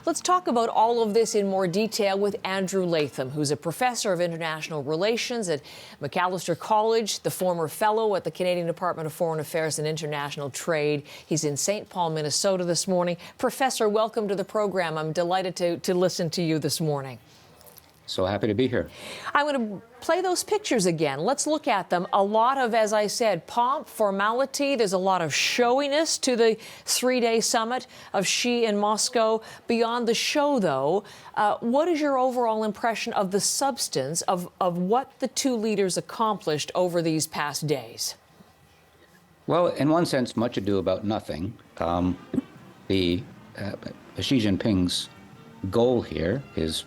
Let's talk about all of this in more detail with Andrew Latham, who's a professor of international relations at Macalester College, the former fellow at the Canadian Department of Foreign Affairs and International Trade. He's in St. Paul, Minnesota this morning. Professor, welcome to the program. I'm delighted to listen to you this morning. So happy to be here. I'm going to play those pictures again. Let's look at them. A lot of, as I said, pomp, formality. There's a lot of showiness to the three-day summit of Xi in Moscow. Beyond the show, though, what is your overall impression of the substance of what the two leaders accomplished over these past days? Well, in one sense, much ado about nothing. Xi Jinping's goal here, his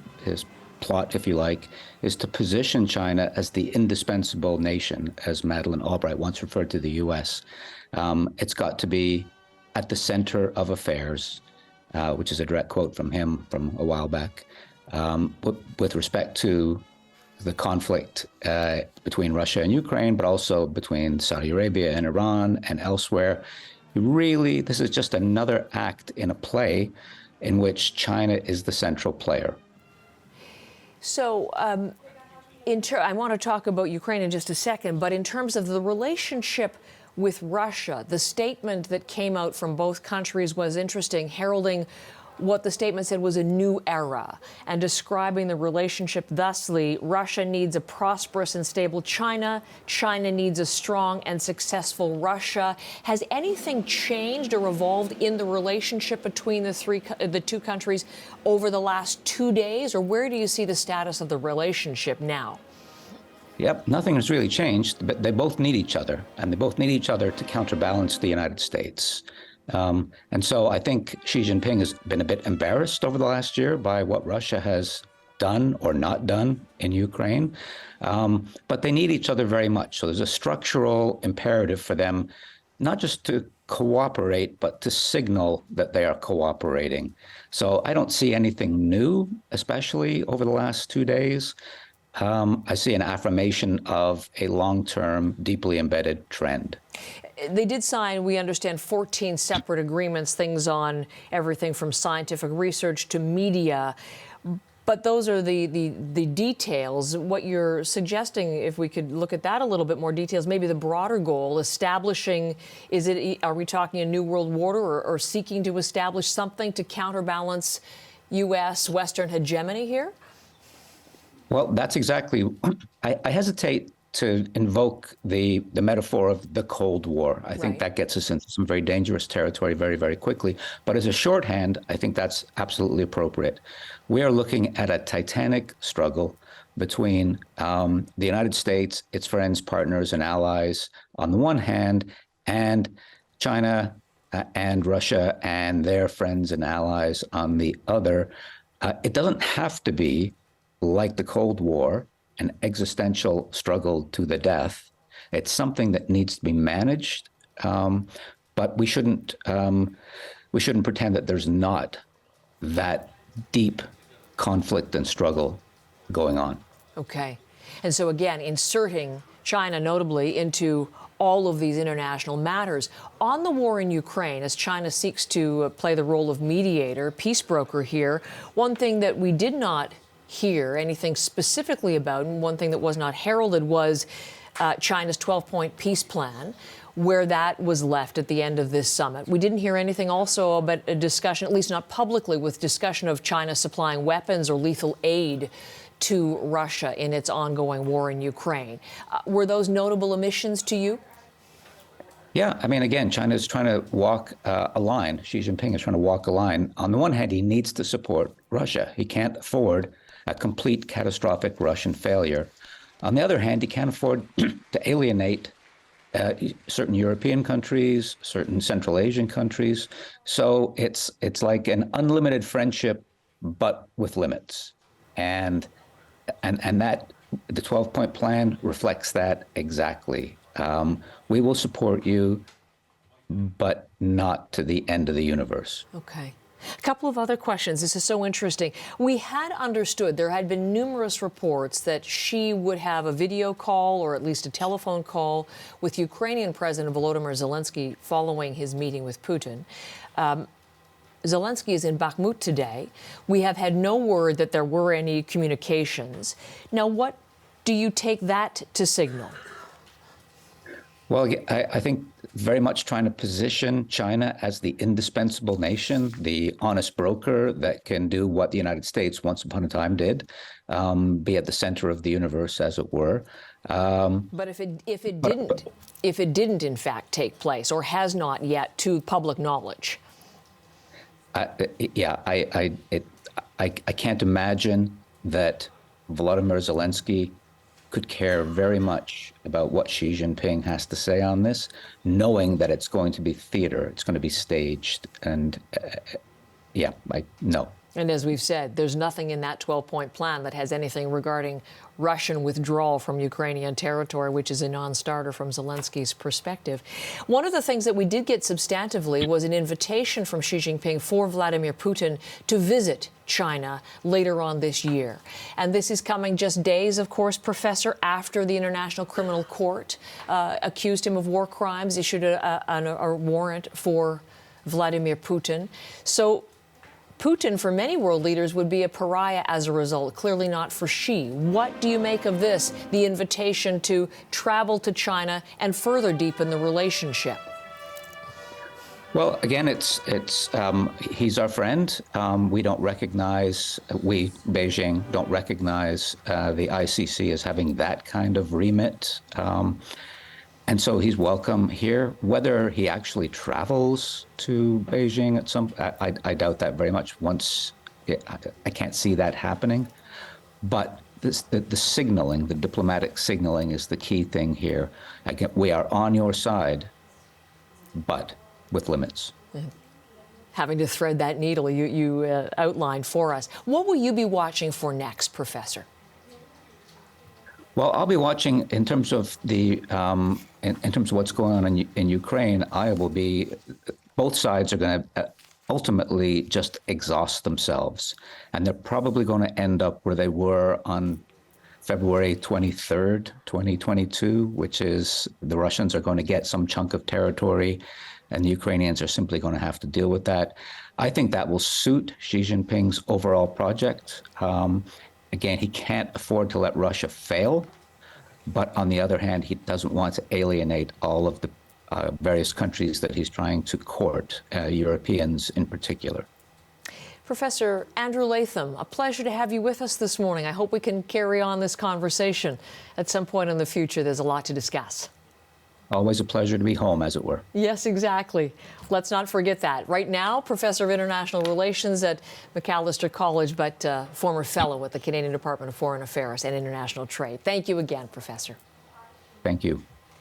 plot, if you like, is to position China as the indispensable nation, as Madeleine Albright once referred to the U.S. It's got to be at the center of affairs, which is a direct quote from him from a while back, with respect to the conflict between Russia and Ukraine, but also between Saudi Arabia and Iran and elsewhere. Really, this is just another act in a play in which China is the central player. So I want to talk about Ukraine in just a second, but in terms of the relationship with Russia, the statement that came out from both countries was interesting, heralding what the statement said was a new era and describing the relationship thusly: Russia needs a prosperous and stable China. China needs a strong and successful Russia. Has anything changed or evolved in the relationship between the two countries over the last 2 days, or where do you see the status of the relationship now? Yep, nothing has really changed, but they both need each other, and they both need each other to counterbalance the United States. And so I think Xi Jinping has been a bit embarrassed over the last year by what Russia has done or not done in Ukraine. But they need each other very much. So there's a structural imperative for them, not just to cooperate, but to signal that they are cooperating. So I don't see anything new, especially over the last 2 days. I see an affirmation of a long-term, deeply embedded trend. They did sign, we understand, 14 separate agreements, things on everything from scientific research to media. But those are the details. What you're suggesting, if we could look at that a little bit more details, maybe the broader goal, establishing, are we talking a new world order or seeking to establish something to counterbalance U.S. Western hegemony here? Well, that's exactly, I hesitate to invoke the metaphor of the Cold War. I think that gets us into some very dangerous territory very, very quickly. But as a shorthand, I think that's absolutely appropriate. We are looking at a titanic struggle between the United States, its friends, partners, and allies on the one hand, and China and Russia and their friends and allies on the other. It doesn't have to be like the Cold War, an existential struggle to the death. It's something that needs to be managed, but we shouldn't pretend that there's not that deep conflict and struggle going on. Okay. And so again, inserting China notably into all of these international matters. On the war in Ukraine, as China seeks to play the role of mediator, peace broker here, one thing that we did not hear anything specifically about, and one thing that was not heralded, was China's 12-point peace plan, where that was left at the end of this summit. We didn't hear anything also about a discussion, at least not publicly, with discussion of China supplying weapons or lethal aid to Russia in its ongoing war in Ukraine. Were those notable omissions to you? Yeah, I mean, again, China is trying to walk a line. Xi Jinping is trying to walk a line. On the one hand, he needs to support Russia. He can't afford a complete catastrophic Russian failure. On the other hand, he can't afford to alienate certain European countries, certain Central Asian countries. So it's like an unlimited friendship, but with limits. And that the 12-point plan reflects that exactly. We will support you, but not to the end of the universe. Okay. A couple of other questions. This is so interesting. We had understood, there had been numerous reports that Xi would have a video call or at least a telephone call with Ukrainian President Volodymyr Zelensky following his meeting with Putin. Zelensky is in Bakhmut today. We have had no word that there were any communications. Now, what do you take that to signal? Well, I think very much trying to position China as the indispensable nation, the honest broker that can do what the United States once upon a time did, be at the center of the universe, as it were. But if it didn't in fact take place, or has not yet to public knowledge, I can't imagine that Volodymyr Zelensky could care very much about what Xi Jinping has to say on this, knowing that it's going to be theater, it's going to be staged, and no. And as we've said, there's nothing in that 12-point plan that has anything regarding Russian withdrawal from Ukrainian territory, which is a non-starter from Zelensky's perspective. One of the things that we did get substantively was an invitation from Xi Jinping for Vladimir Putin to visit China later on this year. And this is coming just days, of course, Professor, after the International Criminal Court accused him of war crimes, issued a warrant for Vladimir Putin. So Putin, for many world leaders, would be a pariah as a result, clearly not for Xi. What do you make of this, the invitation to travel to China and further deepen the relationship? Well, again, he's our friend. Beijing don't recognize the ICC as having that kind of remit. And so he's welcome here. Whether he actually travels to Beijing at I doubt that very much. I can't see that happening. But the signaling, the diplomatic signaling, is the key thing here. Again, we are on your side, but with limits. Having to thread that needle you outlined for us. What will you be watching for next, Professor? Well, I'll be watching in terms of in terms of what's going on in Ukraine. Both sides are going to ultimately just exhaust themselves, and they're probably going to end up where they were on February 23rd, 2022, which is the Russians are going to get some chunk of territory, and the Ukrainians are simply going to have to deal with that. I think that will suit Xi Jinping's overall project. Again, he can't afford to let Russia fail, but on the other hand, he doesn't want to alienate all of the various countries that he's trying to court, Europeans in particular. Professor Andrew Latham, a pleasure to have you with us this morning. I hope we can carry on this conversation at some point in the future. There's a lot to discuss. Always a pleasure to be home, as it were. Yes, exactly. Let's not forget that. Right now, Professor of International Relations at Macalester College, but former fellow at the Canadian Department of Foreign Affairs and International Trade. Thank you again, Professor. Thank you.